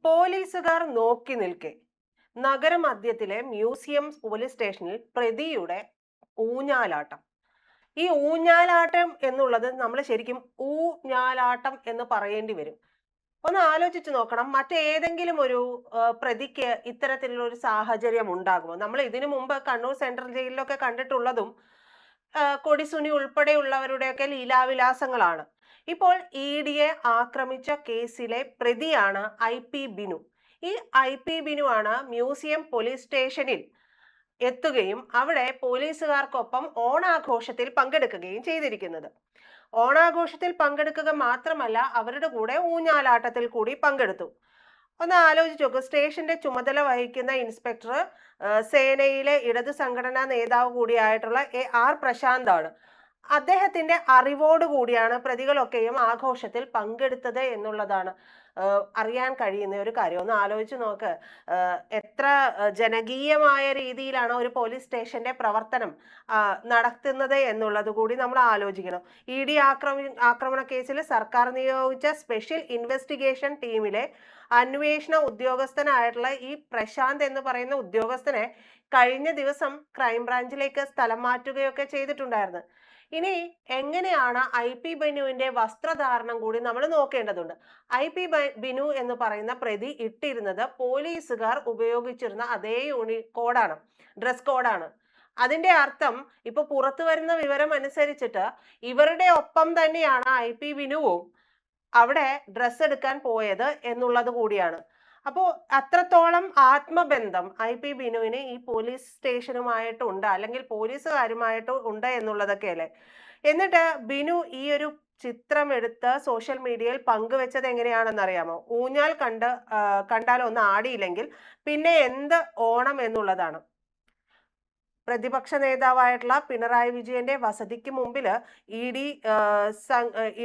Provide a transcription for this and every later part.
പോലീസുകാർ നോക്കി നിൽക്കെ നഗരമധ്യത്തിലെ മ്യൂസിയം പോലീസ് സ്റ്റേഷനിൽ പ്രതിയുടെ ഊഞ്ഞാലാട്ടം. ഈ ഊഞ്ഞാലാട്ടം എന്നുള്ളത് നമ്മൾ ശരിക്കും ഊഞ്ഞാലാട്ടം എന്ന് പറയേണ്ടി വരും. ഒന്ന് ആലോചിച്ച് നോക്കണം, മറ്റേതെങ്കിലും ഒരു പ്രതിക്ക് ഇത്തരത്തിലുള്ള ഒരു സാഹചര്യം ഉണ്ടാകുമോ? നമ്മൾ ഇതിനു മുമ്പ് കണ്ണൂർ സെൻട്രൽ ജയിലിലൊക്കെ കണ്ടിട്ടുള്ളതും കൊടിസുനി ഉൾപ്പെടെയുള്ളവരുടെയൊക്കെ ലീലാവിലാസങ്ങളാണ്. ഇപ്പോൾ ഇ ഡിയെ ആക്രമിച്ച കേസിലെ പ്രതിയാണ് IP ബിനു. ഈ IP ബിനു ആണ് മ്യൂസിയം പോലീസ് സ്റ്റേഷനിൽ എത്തുകയും അവിടെ പോലീസുകാർക്കൊപ്പം ഓണാഘോഷത്തിൽ പങ്കെടുക്കുകയും ചെയ്തിരിക്കുന്നത്. ഓണാഘോഷത്തിൽ പങ്കെടുക്കുക മാത്രമല്ല, അവരുടെ കൂടെ ഊഞ്ഞാലാട്ടത്തിൽ കൂടി പങ്കെടുത്തു. ഒന്ന് ആലോചിച്ച് നോക്കൂ, സ്റ്റേഷന്റെ ചുമതല വഹിക്കുന്ന ഇൻസ്പെക്ടർ സേനയിലെ ഇടതു സംഘടനാ നേതാവ് കൂടിയായിട്ടുള്ള AR പ്രശാന്ത് ആണ്. അദ്ദേഹത്തിന്റെ അറിവോട് കൂടിയാണ് പ്രതികളൊക്കെയും ആഘോഷത്തിൽ പങ്കെടുത്തത് എന്നുള്ളതാണ് അറിയാൻ കഴിയുന്ന ഒരു കാര്യം. ഒന്ന് ആലോചിച്ച് നോക്ക്, എത്ര ജനകീയമായ രീതിയിലാണ് ഒരു പോലീസ് സ്റ്റേഷന്റെ പ്രവർത്തനം നടത്തുന്നത് എന്നുള്ളത് കൂടി നമ്മൾ ആലോചിക്കണം. ED ആക്രമണ കേസിൽ സർക്കാർ നിയോഗിച്ച സ്പെഷ്യൽ ഇൻവെസ്റ്റിഗേഷൻ ടീമിലെ അന്വേഷണ ഉദ്യോഗസ്ഥനായിട്ടുള്ള ഈ പ്രശാന്ത് എന്ന് പറയുന്ന ഉദ്യോഗസ്ഥനെ കഴിഞ്ഞ ദിവസം ക്രൈംബ്രാഞ്ചിലേക്ക് സ്ഥലം മാറ്റുകയൊക്കെ ചെയ്തിട്ടുണ്ടായിരുന്നു. ഇനി എങ്ങനെയാണ് IP ബിനുവിന്റെ വസ്ത്രധാരണം കൂടി നമ്മൾ നോക്കേണ്ടതുണ്ട്. IP ബിനു എന്ന് പറയുന്ന പ്രതി ഇട്ടിരുന്നത് പോലീസുകാർ ഉപയോഗിച്ചിരുന്ന അതേ കോഡാണ്, ഡ്രസ് കോഡാണ്. അതിന്റെ അർത്ഥം ഇപ്പൊ പുറത്തു വരുന്ന വിവരം അനുസരിച്ചിട്ട് ഇവരുടെ ഒപ്പം തന്നെയാണ് IP ബിനുവും അവിടെ ഡ്രസ് എടുക്കാൻ പോയത് എന്നുള്ളത് കൂടിയാണ്. അപ്പോൾ അത്രത്തോളം ആത്മബന്ധം IP ബിനുവിന് ഈ പോലീസ് സ്റ്റേഷനുമായിട്ടുണ്ട്, അല്ലെങ്കിൽ പോലീസുകാരുമായിട്ട് ഉണ്ട് എന്നുള്ളതൊക്കെ അല്ലേ. എന്നിട്ട് ബിനു ഈ ഒരു ചിത്രം എടുത്ത് സോഷ്യൽ മീഡിയയിൽ പങ്കുവെച്ചത് എങ്ങനെയാണെന്ന് അറിയാമോ? ഊഞ്ഞാൽ കണ്ടാൽ ഒന്ന് ആടിയില്ലെങ്കിൽ പിന്നെ എന്ത് ഓണം എന്നുള്ളതാണ്. പ്രതിപക്ഷ നേതാവായിട്ടുള്ള പിണറായി വിജയന്റെ വസതിക്ക് മുമ്പിൽ ഇ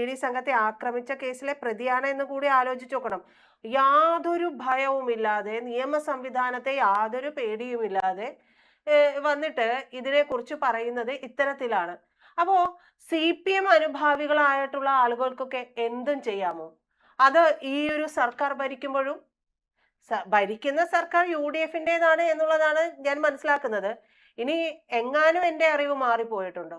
ഡി സംഘത്തെ ആക്രമിച്ച കേസിലെ പ്രതിയാണ് എന്ന് കൂടി ആലോചിച്ച് നോക്കണം. യാതൊരു ഭയവുമില്ലാതെ, നിയമ സംവിധാനത്തെ യാതൊരു പേടിയുമില്ലാതെ വന്നിട്ട് ഇതിനെക്കുറിച്ച് പറയുന്നത് ഇത്തരത്തിലാണ്. അപ്പോ CPM അനുഭാവികളായിട്ടുള്ള ആളുകൾക്കൊക്കെ എന്തും ചെയ്യാമോ? അത് ഈ ഒരു സർക്കാർ ഭരിക്കുമ്പോഴും, ഭരിക്കുന്ന സർക്കാർ UDF-ന്റേതാണ് എന്നുള്ളതാണ് ഞാൻ മനസ്സിലാക്കുന്നത്. ഇനി എങ്ങാനും എൻ്റെ അറിവ് മാറിപ്പോയിട്ടുണ്ടോ?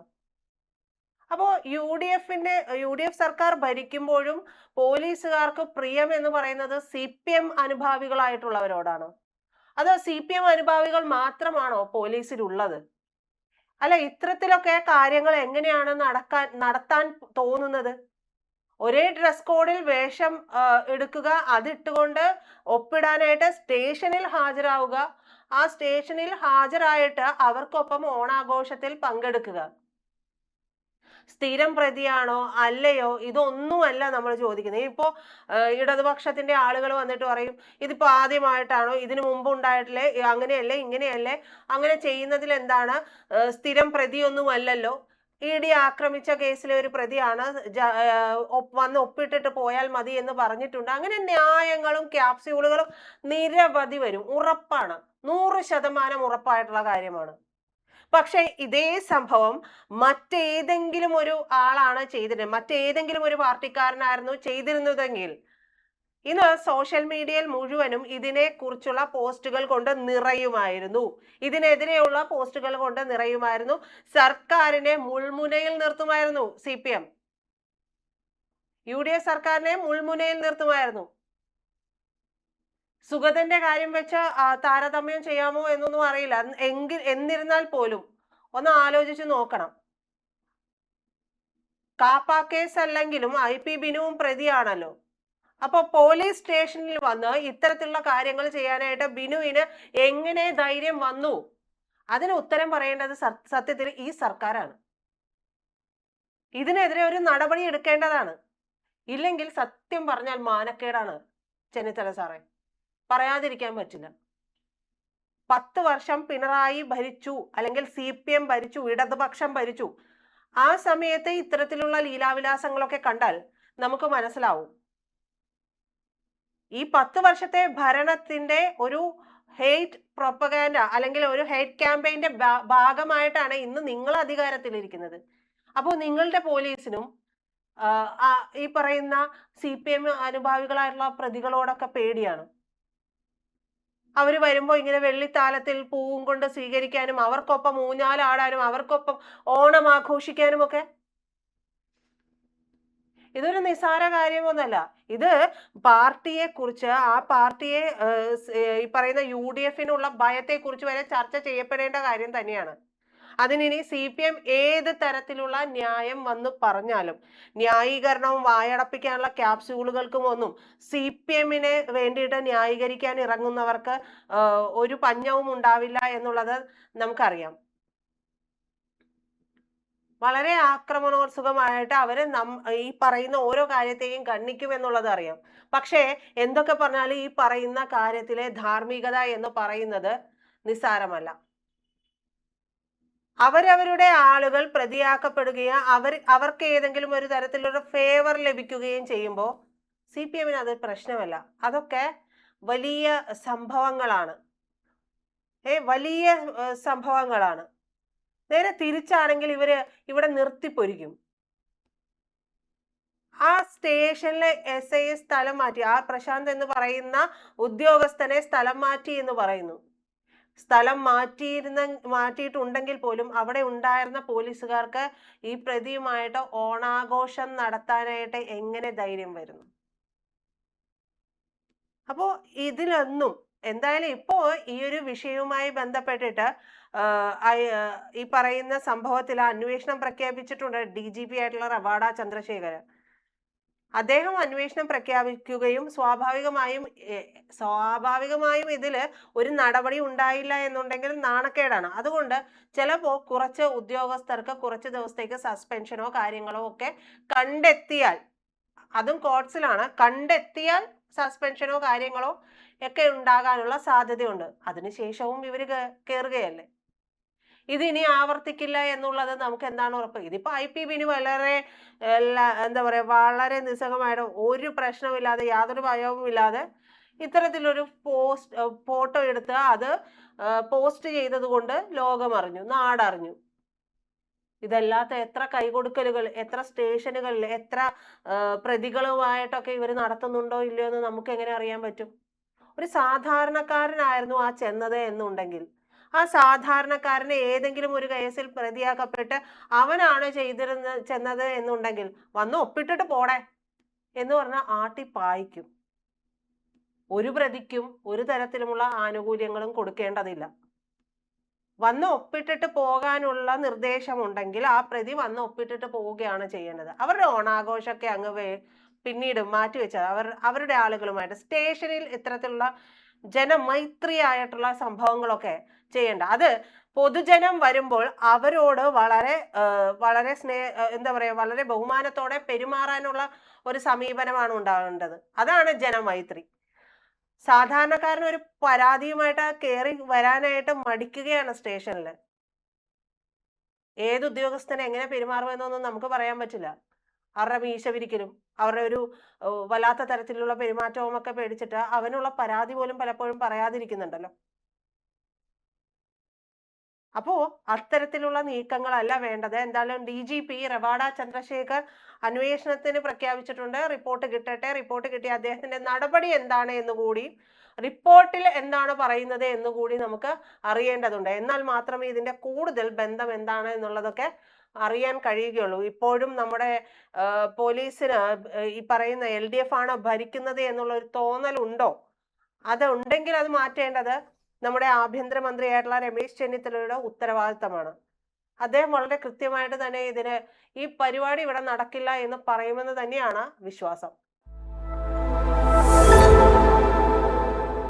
അപ്പോ UDF സർക്കാർ ഭരിക്കുമ്പോഴും പോലീസുകാർക്ക് പ്രിയം എന്ന് പറയുന്നത് CPM അനുഭാവികളായിട്ടുള്ളവരോടാണോ? അതോ CPM അനുഭാവികൾ മാത്രമാണോ പോലീസിലുള്ളത്? അല്ല, ഇത്തരത്തിലൊക്കെ കാര്യങ്ങൾ എങ്ങനെയാണ് നടത്താൻ തോന്നുന്നത്? ഒരേ ഡ്രസ് കോഡിൽ വേഷം എടുക്കുക, അതിട്ടുകൊണ്ട് ഒപ്പിടാനായിട്ട് സ്റ്റേഷനിൽ ഹാജരാവുക, ആ സ്റ്റേഷനിൽ ഹാജരായിട്ട് അവർക്കൊപ്പം ഓണാഘോഷത്തിൽ പങ്കെടുക്കുക. സ്ഥിരം പ്രതിയാണോ അല്ലയോ ഇതൊന്നുമല്ല നമ്മൾ ചോദിക്കുന്നത്. ഇപ്പോ ഇടതുപക്ഷത്തിന്റെ ആളുകൾ വന്നിട്ട് പറയും, ഇതിപ്പോ ആദ്യമായിട്ടാണോ, ഇതിനു മുമ്പ് ഉണ്ടായിട്ടില്ലേ, അങ്ങനെയല്ലേ ഇങ്ങനെയല്ലേ, അങ്ങനെ ചെയ്യുന്നതിൽ എന്താണ്, സ്ഥിരം പ്രതിയൊന്നുമല്ലല്ലോ, ED ആക്രമിച്ച കേസിലെ ഒരു പ്രതിയാണ്, വന്ന് ഒപ്പിട്ടിട്ട് പോയാൽ മതി എന്ന് പറഞ്ഞിട്ടുണ്ട്. അങ്ങനെ ന്യായങ്ങളും ക്യാപ്സ്യൂളുകളും നിരവധി വരും, ഉറപ്പാണ്, 100% ഉറപ്പായിട്ടുള്ള കാര്യമാണ്. പക്ഷെ ഇതേ സംഭവം മറ്റേതെങ്കിലും ഒരു ആളാണ് ചെയ്തിരുന്നത്, മറ്റേതെങ്കിലും ഒരു പാർട്ടിക്കാരനായിരുന്നു ചെയ്തിരുന്നതെങ്കിൽ ഇന്ന് സോഷ്യൽ മീഡിയയിൽ മുഴുവനും ഇതിനെ കുറിച്ചുള്ള പോസ്റ്റുകൾ കൊണ്ട് നിറയുമായിരുന്നു, ഇതിനെതിരെയുള്ള പോസ്റ്റുകൾ കൊണ്ട് നിറയുമായിരുന്നു. സർക്കാരിനെ മുൾമുനയിൽ നിർത്തുമായിരുന്നു CPM, UDF സർക്കാരിനെ മുൾമുനയിൽ നിർത്തുമായിരുന്നു. സുഗതന്റെ കാര്യം വെച്ച് താരതമ്യം ചെയ്യാമോ എന്നൊന്നും അറിയില്ല. എന്നിരുന്നാൽ പോലും ഒന്ന് ആലോചിച്ച് നോക്കണം. കാപ്പ കേസ് അല്ലെങ്കിലും IP ബിനുവും പ്രതിയാണല്ലോ. അപ്പൊ പോലീസ് സ്റ്റേഷനിൽ വന്ന് ഇത്തരത്തിലുള്ള കാര്യങ്ങൾ ചെയ്യാനായിട്ട് ബിനുവിന് എങ്ങനെ ധൈര്യം വന്നു? അതിന് ഉത്തരം പറയേണ്ടത് സത്യത്തിൽ ഈ സർക്കാരാണ്. ഇതിനെതിരെ ഒരു നടപടി എടുക്കേണ്ടതാണ്. ഇല്ലെങ്കിൽ സത്യം പറഞ്ഞാൽ മാനക്കേടാണ് ചെന്നിത്തല സാറേ, പറയാതിരിക്കാൻ പറ്റില്ല. 10 വർഷം പിണറായി ഭരിച്ചു, അല്ലെങ്കിൽ CPM ഭരിച്ചു, ഇടതുപക്ഷം ഭരിച്ചു. ആ സമയത്ത് ഇത്തരത്തിലുള്ള ലീലാവിലാസങ്ങളൊക്കെ കണ്ടാൽ നമുക്ക് മനസ്സിലാവും. ഈ 10 വർഷത്തെ ഭരണത്തിന്റെ ഒരു ഹെയ്റ്റ് പ്രൊപ്പഗാൻഡ, അല്ലെങ്കിൽ ഒരു ഹെയ്റ്റ് ക്യാമ്പയിന്റെ ഭാഗമായിട്ടാണ് ഇന്ന് നിങ്ങൾ അധികാരത്തിലിരിക്കുന്നത്. അപ്പോൾ നിങ്ങളുടെ പോലീസിനും ഈ പറയുന്ന CPM അനുഭാവികളായിട്ടുള്ള പ്രതികളോടൊക്കെ പേടിയാണ്. അവർ വരുമ്പോൾ ഇങ്ങനെ വെള്ളിത്താലത്തിൽ പൂവും കൊണ്ട് സ്വീകരിക്കാനും അവർക്കൊപ്പം ഊഞ്ഞാലാടാനും അവർക്കൊപ്പം ഓണം ആഘോഷിക്കാനും ഒക്കെ ഇതൊരു നിസ്സാര കാര്യമൊന്നുമല്ല. ഇത് പാർട്ടിയെ കുറിച്ച് ആ പാർട്ടിയെ ഈ പറയുന്ന UDFനുള്ള ഭയത്തെക്കുറിച്ച് വരെ ചർച്ച ചെയ്യപ്പെടേണ്ട കാര്യം തന്നെയാണ്. അതിനി CPM ഏത് തരത്തിലുള്ള ന്യായം വന്ന് പറഞ്ഞാലും ന്യായീകരണവും വായടപ്പിക്കാനുള്ള ക്യാപ്സ്യൂളുകൾക്കും ഒന്നും CPMനെ വേണ്ടിയിട്ട് ന്യായീകരിക്കാൻ ഇറങ്ങുന്നവർക്ക് ഒരു പഞ്ഞവും ഉണ്ടാവില്ല എന്നുള്ളത് നമുക്കറിയാം. വളരെ ആക്രമണോത്സുകമായിട്ട് അവര് ഈ പറയുന്ന ഓരോ കാര്യത്തെയും ഖണ്ഡിക്കും എന്നുള്ളത് അറിയാം. പക്ഷേ എന്തൊക്കെ പറഞ്ഞാലും ഈ പറയുന്ന കാര്യത്തിലെ ധാർമ്മികത എന്ന് പറയുന്നത് നിസ്സാരമല്ല. അവരവരുടെ ആളുകൾ പ്രതിയാക്കപ്പെടുകയും അവർക്ക് ഏതെങ്കിലും ഒരു തരത്തിലുള്ള ഫേവർ ലഭിക്കുകയും ചെയ്യുമ്പോൾ CPMന് അത് പ്രശ്നമല്ല. അതൊക്കെ വലിയ സംഭവങ്ങളാണ്. വലിയ സംഭവങ്ങളാണ്. നേരെ തിരിച്ചാണെങ്കിൽ ഇവിടെ നിർത്തിപ്പൊരിക്കും. ആ സ്റ്റേഷനിലെ SI സ്ഥലം മാറ്റി, ആ പ്രശാന്ത് എന്ന് പറയുന്ന ഉദ്യോഗസ്ഥനെ സ്ഥലം മാറ്റി എന്ന് പറയുന്നു. സ്ഥലം മാറ്റിയിട്ടുണ്ടെങ്കിൽ പോലും അവിടെ ഉണ്ടായിരുന്ന പോലീസുകാർക്ക് ഈ പ്രതിയുമായിട്ട് ഓണാഘോഷം നടത്താനായിട്ട് എങ്ങനെ ധൈര്യം വരുന്നു? അപ്പോ ഇതിലൊന്നും എന്തായാലും ഇപ്പോ ഈ ഒരു വിഷയവുമായി ബന്ധപ്പെട്ടിട്ട് ഈ പറയുന്ന സംഭവത്തിൽ അന്വേഷണം പ്രഖ്യാപിച്ചിട്ടുണ്ട് DGP ആയിട്ടുള്ള റവാഡ ചന്ദ്രശേഖരൻ. അദ്ദേഹം അന്വേഷണം പ്രഖ്യാപിക്കുകയും സ്വാഭാവികമായും ഇതില് ഒരു നടപടി ഉണ്ടായില്ല എന്നുണ്ടെങ്കിൽ നാണക്കേടാണ്. അതുകൊണ്ട് ചിലപ്പോൾ കുറച്ച് ഉദ്യോഗസ്ഥർക്ക് കുറച്ച് ദിവസത്തേക്ക് സസ്പെൻഷനോ കാര്യങ്ങളോ ഒക്കെ കണ്ടെത്തിയാൽ, അതും കോർട്സിലാണ്, കണ്ടെത്തിയാൽ സസ്പെൻഷനോ കാര്യങ്ങളോ ഒക്കെ ഉണ്ടാകാനുള്ള സാധ്യതയുണ്ട്. അതിനുശേഷവും ഇവര് കയറുകയല്ലേ. ഇതിനി ആവർത്തിക്കില്ല എന്നുള്ളത് നമുക്ക് എന്താണ് ഉറപ്പ്? ഇതിപ്പോ IP ബിനു വളരെ എന്താ പറയാ, വളരെ നിസ്സംഗമായിട്ട് ഒരു പ്രശ്നമില്ലാതെ യാതൊരു ഭയവും ഇല്ലാതെ ഇത്തരത്തിലൊരു ഫോട്ടോ എടുത്ത് അത് പോസ്റ്റ് ചെയ്തത് കൊണ്ട് ലോകമറിഞ്ഞു, നാടറിഞ്ഞു. ഇതല്ലാത്ത എത്ര കൈകൊടുക്കലുകൾ, എത്ര സ്റ്റേഷനുകളിൽ എത്ര പ്രതികളുമായിട്ടൊക്കെ ഇവർ നടത്തുന്നുണ്ടോ ഇല്ലയോ എന്ന് നമുക്ക് എങ്ങനെ അറിയാൻ പറ്റും? ഒരു സാധാരണക്കാരനായിരുന്നു ആ ചെന്നത് എന്നുണ്ടെങ്കിൽ ആ സാധാരണക്കാരനെ ഏതെങ്കിലും ഒരു കേസിൽ പ്രതിയാക്കപ്പെട്ട് അവനാണ് ചെന്നത് എന്നുണ്ടെങ്കിൽ വന്ന് ഒപ്പിട്ടിട്ട് പോടെ എന്ന് പറഞ്ഞാൽ ആട്ടി പായിക്കും. ഒരു പ്രതിക്കും ഒരു തരത്തിലുമുള്ള ആനുകൂല്യങ്ങളും കൊടുക്കേണ്ടതില്ല. വന്ന് ഒപ്പിട്ടിട്ട് പോകാനുള്ള നിർദ്ദേശമുണ്ടെങ്കിൽ ആ പ്രതി വന്ന് ഒപ്പിട്ടിട്ട് പോവുകയാണ് ചെയ്യേണ്ടത്. അവരുടെ ഓണാഘോഷമൊക്കെ അങ്ങ് പിന്നീട് മാറ്റിവെച്ചത് അവരുടെ ആളുകളുമായിട്ട് സ്റ്റേഷനിൽ ഇത്തരത്തിലുള്ള ജനമൈത്രിയായിട്ടുള്ള സംഭവങ്ങളൊക്കെ ചെയ്യേണ്ട. അത് പൊതുജനം വരുമ്പോൾ അവരോട് വളരെ വളരെ എന്താ പറയാ, വളരെ ബഹുമാനത്തോടെ പെരുമാറാനുള്ള ഒരു സമീപനമാണ് ഉണ്ടാകേണ്ടത്. അതാണ് ജനമൈത്രി. സാധാരണക്കാരൻ ഒരു പരാതിയുമായിട്ട് കയറി വരാനായിട്ട് മടിക്കുകയാണ് സ്റ്റേഷനിൽ. ഏത് ഉദ്യോഗസ്ഥനെ എങ്ങനെ പെരുമാറുമെന്നൊന്നും നമുക്ക് പറയാൻ പറ്റില്ല. അവരുടെ മീശ വിരിക്കലും അവരുടെ ഒരു വല്ലാത്ത തരത്തിലുള്ള പെരുമാറ്റവും ഒക്കെ പേടിച്ചിട്ട് അവനുള്ള പരാതി പോലും പലപ്പോഴും പറയാതിരിക്കുന്നുണ്ടല്ലോ. അപ്പോ അത്തരത്തിലുള്ള നീക്കങ്ങളല്ല വേണ്ടത്. എന്തായാലും DGP റവാഡ ചന്ദ്രശേഖർ അന്വേഷണത്തിന് പ്രഖ്യാപിച്ചിട്ടുണ്ട്. റിപ്പോർട്ട് കിട്ടട്ടെ. റിപ്പോർട്ട് കിട്ടിയ അദ്ദേഹത്തിന്റെ നടപടി എന്താണ് എന്നുകൂടി, റിപ്പോർട്ടിൽ എന്താണ് പറയുന്നത് എന്നുകൂടി നമുക്ക് അറിയേണ്ടതുണ്ട്. എന്നാൽ മാത്രമേ ഇതിന്റെ കൂടുതൽ ബന്ധം എന്താണ് എന്നുള്ളതൊക്കെ അറിയാൻ കഴിയുകയുള്ളൂ. ഇപ്പോഴും നമ്മുടെ പോലീസിന് ഈ പറയുന്ന LDF ആണ് ഭരിക്കുന്നത് എന്നുള്ള ഒരു തോന്നലുണ്ടോ? അത് ഉണ്ടെങ്കിൽ അത് മാറ്റേണ്ടത് നമ്മുടെ ആഭ്യന്തരമന്ത്രിയായിട്ടുള്ള രമേശ് ചെന്നിത്തലയുടെ ഉത്തരവാദിത്തമാണ്. അദ്ദേഹം വളരെ കൃത്യമായിട്ട് തന്നെ ഈ പരിപാടി ഇവിടെ നടക്കില്ല എന്ന് പറയുമെന്ന് തന്നെയാണ് വിശ്വാസം.